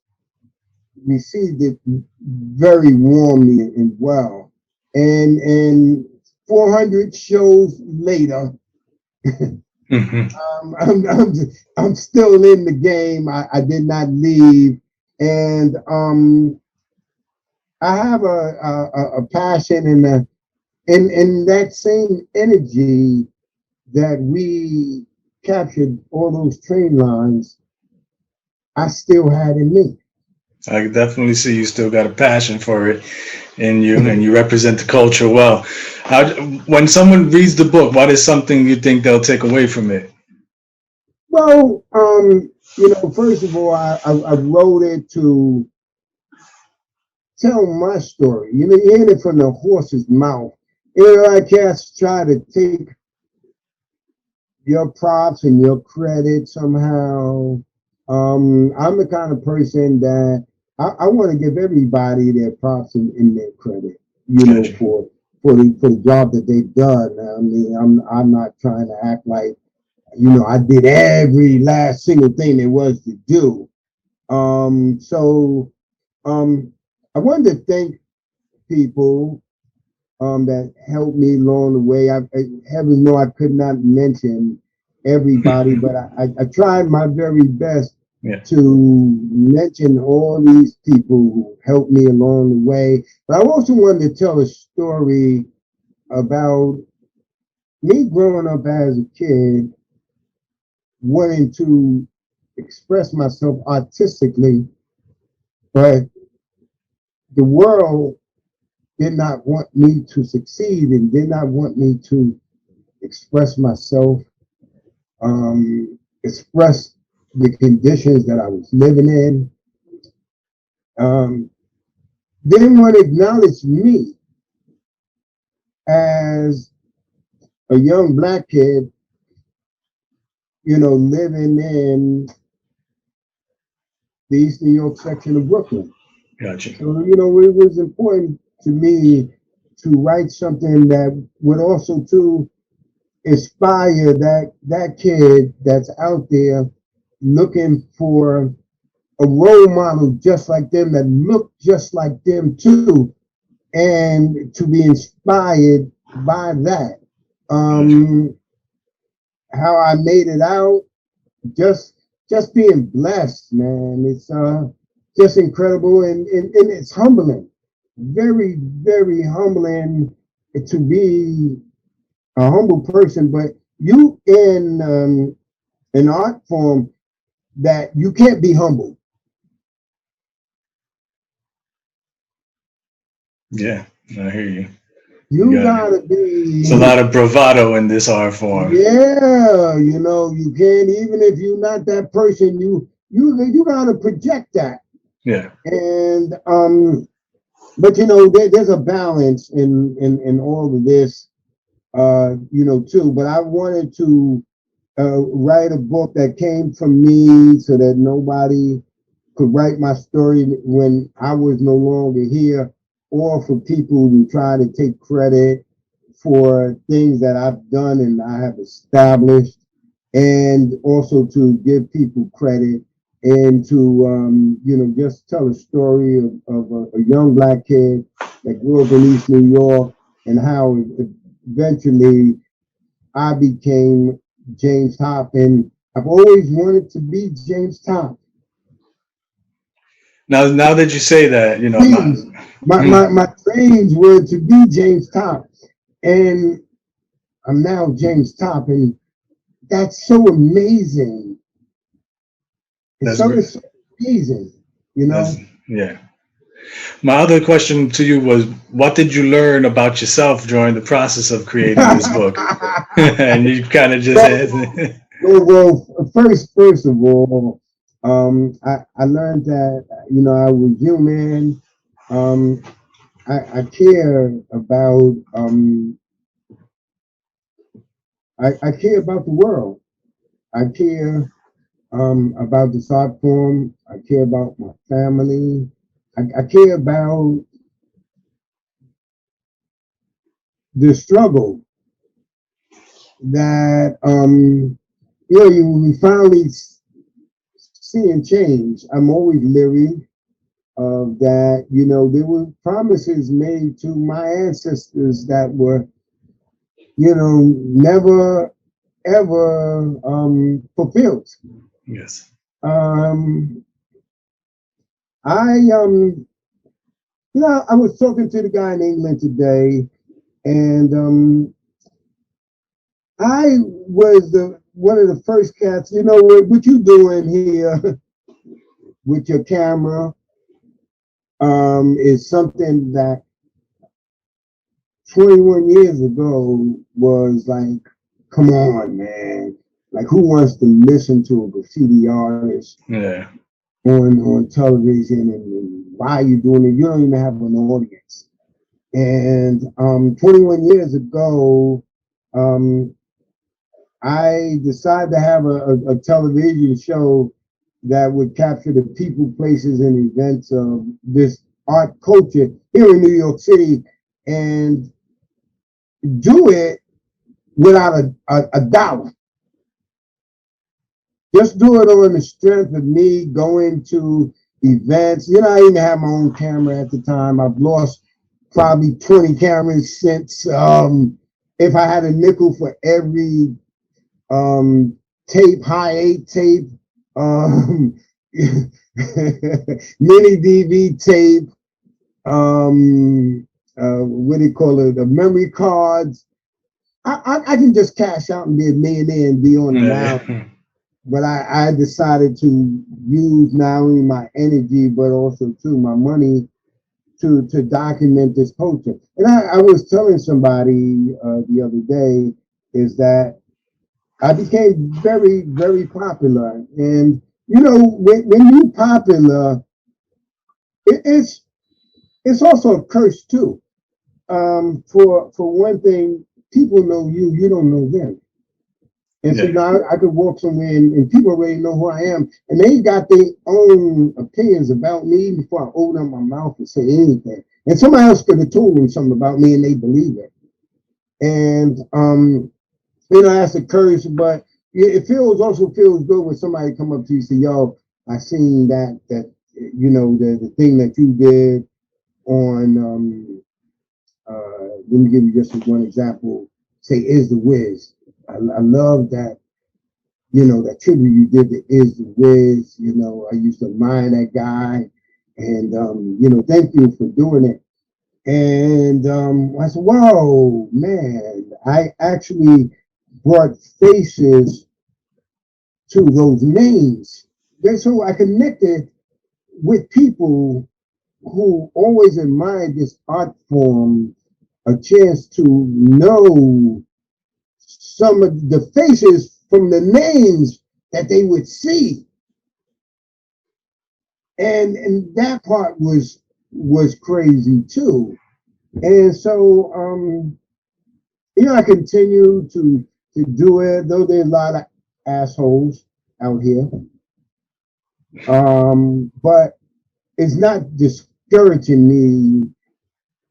S2: received it very warmly and well. And 400 shows later, I'm still in the game. I did not leave, and I have a passion and in that same energy that we captured all those train lines. I still had in me.
S1: I can definitely see you still got a passion for it in you, and you represent the culture well. How, when someone reads the book, what is something you think they'll take away from it?
S2: Well, you know, first of all, I wrote it to tell my story. You know, you hear it from the horse's mouth. You know, I can't try to take your props and your credit somehow. I'm the kind of person that I want to give everybody their props and their credit, you know,
S1: Gotcha.
S2: for the job that they've done. I mean, I'm not trying to act like, you know, I did every last single thing there was to do. So I wanted to thank people that helped me along the way. Heaven know I could not mention everybody, but I tried my very best
S1: Yeah.
S2: to mention all these people who helped me along the way. But I also wanted to tell a story about me growing up as a kid, wanting to express myself artistically, but the world did not want me to succeed and did not want me to express myself, express the conditions that I was living in. Didn't want to acknowledge me as a young black kid, you know, living in the East New York section of Brooklyn.
S1: Gotcha.
S2: So, you know, it was important to me to write something that would also to inspire that kid that's out there looking for a role model just like them, that look just like them too, and to be inspired by that.
S1: Gotcha.
S2: How I made it out, just just being blessed, man. It's just incredible, and it's humbling, very very humbling to be a humble person. But you in an art form that you can't be humble.
S1: Yeah, I hear you. You
S2: You
S1: got it.
S2: gotta
S1: It's a
S2: be,
S1: lot of bravado in this art form.
S2: yeah. You can't, even if you're not that person. You gotta project that,
S1: Yeah.
S2: and but there's a balance in all of this, too. But I wanted to write a book that came from me, so that nobody could write my story when I was no longer here, or for people to try to take credit for things that I've done and I have established, and also to give people credit, and to just tell a story of a young black kid that grew up in East New York, and how eventually I became James Top, and I've always wanted to be James Top.
S1: Now that you say that,
S2: Dreams, my dreams were to be James Top, and I'm now James Top, and that's so amazing. It's
S1: that's
S2: so
S1: great.
S2: it's so amazing, you
S1: That's
S2: know.
S1: yeah. My other question to you was, what did you learn about yourself during the process of creating this book? And you kind of just
S2: well,
S1: answered.
S2: first of all, I learned that I was human. Um, I care about I care about the world. I care about this art form. I care about my family. I care about the struggle that we finally seeing change. I'm always leery of that. There were promises made to my ancestors that were never ever fulfilled.
S1: Yes.
S2: Um, I I was talking to the guy in England today, and I was the one of the first cats. What you doing here with your camera is something that 21 years ago was like, come on, man. Like, who wants to listen to a graffiti artist
S1: Yeah.
S2: on television, and why are you doing it? You don't even have an audience. And 21 years ago, um, I decided to have a television show that would capture the people, places, and events of this art culture here in New York City, and do it without a dollar. Just do it on the strength of me going to events. I didn't have my own camera at the time. I've lost probably 20 cameras since. If I had a nickel for every tape, high 8 tape, um, mini DV tape, what do you call it? The memory cards. I can just cash out and be a millionaire and be on an island.
S1: Yeah.
S2: But I decided to use not only my energy, but also too my money to document this culture. And I was telling somebody the other day is that I became very, very popular. And when you're popular, it's also a curse too. For one thing, people know you, you don't know them. And so
S1: Yeah.
S2: now I could walk somewhere, and people already know who I am, and they got their own opinions about me before I open up my mouth and say anything. And somebody else could have told them something about me, and they believe it. And that's a curse, but it also feels good when somebody come up to you and say, "Yo, I seen the thing that you did on." Let me give you just one example. Say, "Is the Wiz." I love that you know, that tribute you did to Is the Wiz. You know, I used to admire that guy. And, you know, thank you for doing it. And I said, whoa, man, I actually brought faces to those names. So I connected with people who always admired this art form, a chance to know some of the faces from the names that they would see. And that part was crazy too. And so you know, I continue to do it, though there's a lot of assholes out here. But it's not discouraging me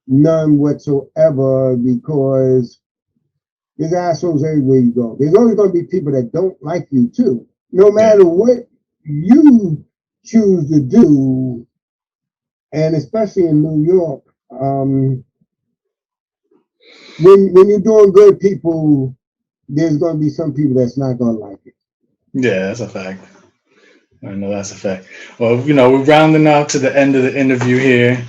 S2: none whatsoever, because there's assholes everywhere you go. There's always going to be people that don't like you too. No matter what you choose to do, and especially in New York, when you're doing good, people, there's going to be some people that's not going to like it.
S1: Yeah, that's a fact. I know that's a fact. Well, you know, we're rounding out to the end of the interview here.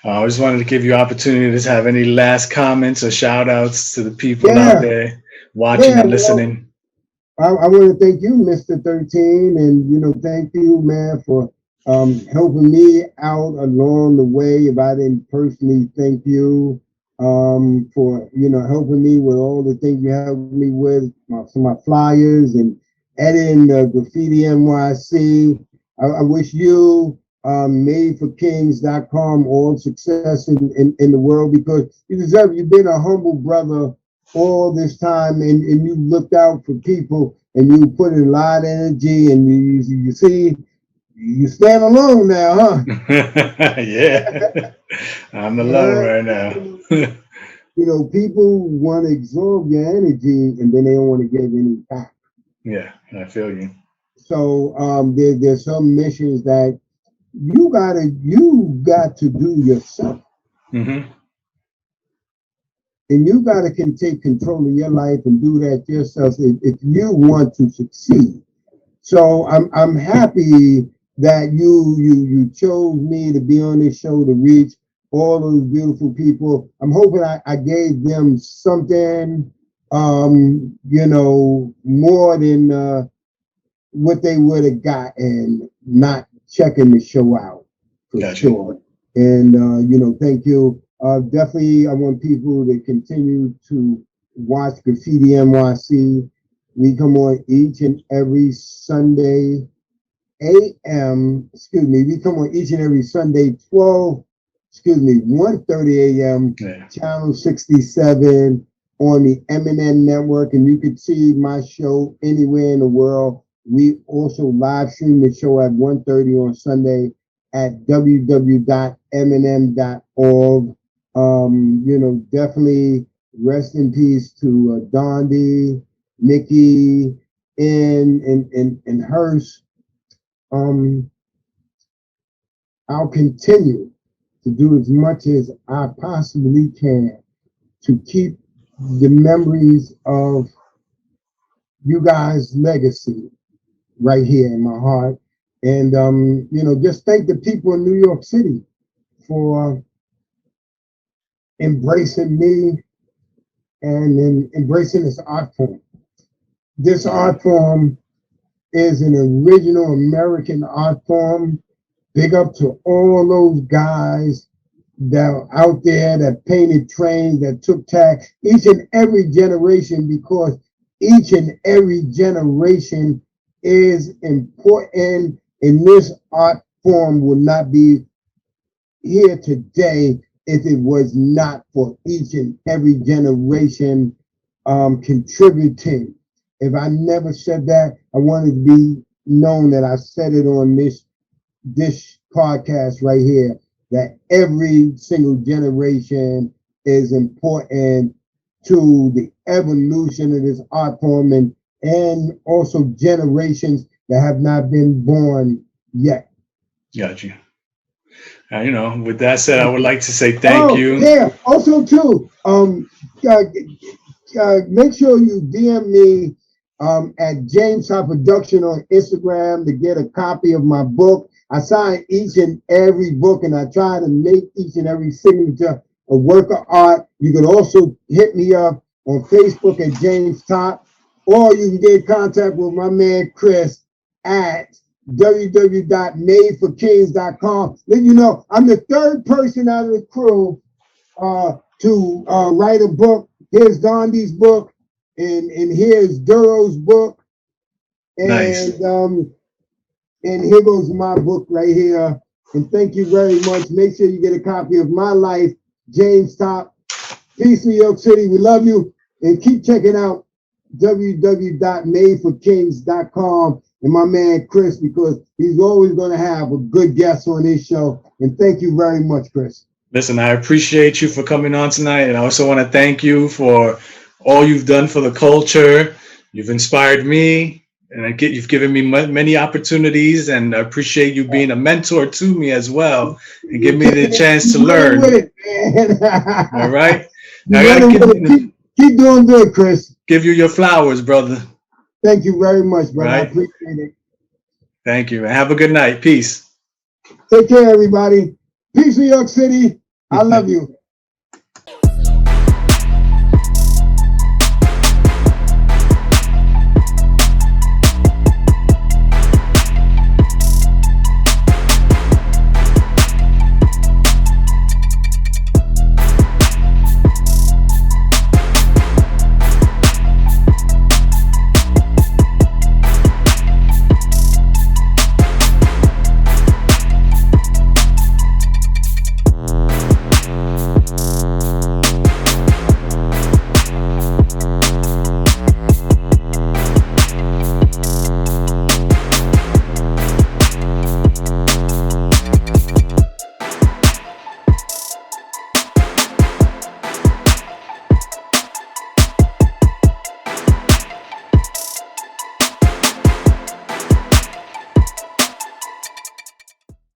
S1: I just wanted to give you opportunity to have any last comments or shout outs to the people out there watching and listening.
S2: Well, I want to thank you, Mr.13, and, you know, thank you, man, for helping me out along the way. If I didn't personally thank you for, you know, helping me with all the things you helped me with, my flyers and editing Graffiti NYC. I wish you, madeforkings.com, all success in the world, because you deserve. You've been a humble brother all this time, and you looked out for people, and you put in a lot of energy, and you see, you stand alone now, huh?
S1: Yeah, I'm alone right now.
S2: You know, people want to absorb your energy, and then they don't want to give any back.
S1: Yeah, I feel you.
S2: So there's some missions that you got to do yourself.
S1: Mm-hmm.
S2: And you got to can take control of your life and do that yourself if you want to succeed. So I'm happy that you chose me to be on this show to reach all those beautiful people. I'm hoping I gave them something, you know, more than what they would have gotten not checking the show out, for sure. And you know, thank you. Definitely, I want people to continue to watch Graffiti NYC. We come on each and every Sunday, a.m. Excuse me, we come on each and every Sunday, 1:30 a.m. Channel 67 on the MNN network, and you can see my show anywhere in the world. We also live stream the show at 1:30 on Sunday at www.mnm.org. You know, definitely rest in peace to Dondi, Mickey, and Hurst. I'll continue to do as much as I possibly can to keep the memories of you guys' legacy right here in my heart. And, you know, just thank the people in New York City for embracing me and embracing this art form. This art form is an original American art form. Big up to all those guys that are out there that painted trains, that took tag, each and every generation, because each and every generation is important, and this art form would not be here today if it was not for each and every generation contributing. If I never said that, I wanted to be known that I said it on this podcast right here, that every single generation is important to the evolution of this art form, and also generations that have not been born yet.
S1: Got you. You know, with that said, I would like to say thank you.
S2: Yeah. Also, too, make sure you DM me at James T.O.P Production on Instagram to get a copy of my book. I sign each and every book, and I try to make each and every signature a work of art. You can also hit me up on Facebook at James T.O.P, or you can get in contact with my man Chris at www.madeforkings.com. Let you know I'm the third person out of the crew to write a book. Here's Dondi's book, and here's Duro's book, and
S1: Nice.
S2: and here goes my book right here. And thank you very much. Make sure you get a copy of My Life, James T.O.P. Peace, New York City. We love you, and keep checking out www.madeforkings.com and my man Chris, because he's always going to have a good guest on his show. And thank you very much, Chris.
S1: Listen, I appreciate you for coming on tonight, and I also want to thank you for all you've done for the culture. You've inspired me, and you've given me many opportunities, and I appreciate you being a mentor to me as well, and give me the chance to learn. All right? I gotta
S2: keep doing good, Chris.
S1: Give you your flowers, brother.
S2: Thank you very much, brother.
S1: Right?
S2: I appreciate it.
S1: Thank you. Have a good night. Peace.
S2: Take care, everybody. Peace, New York City. I love you.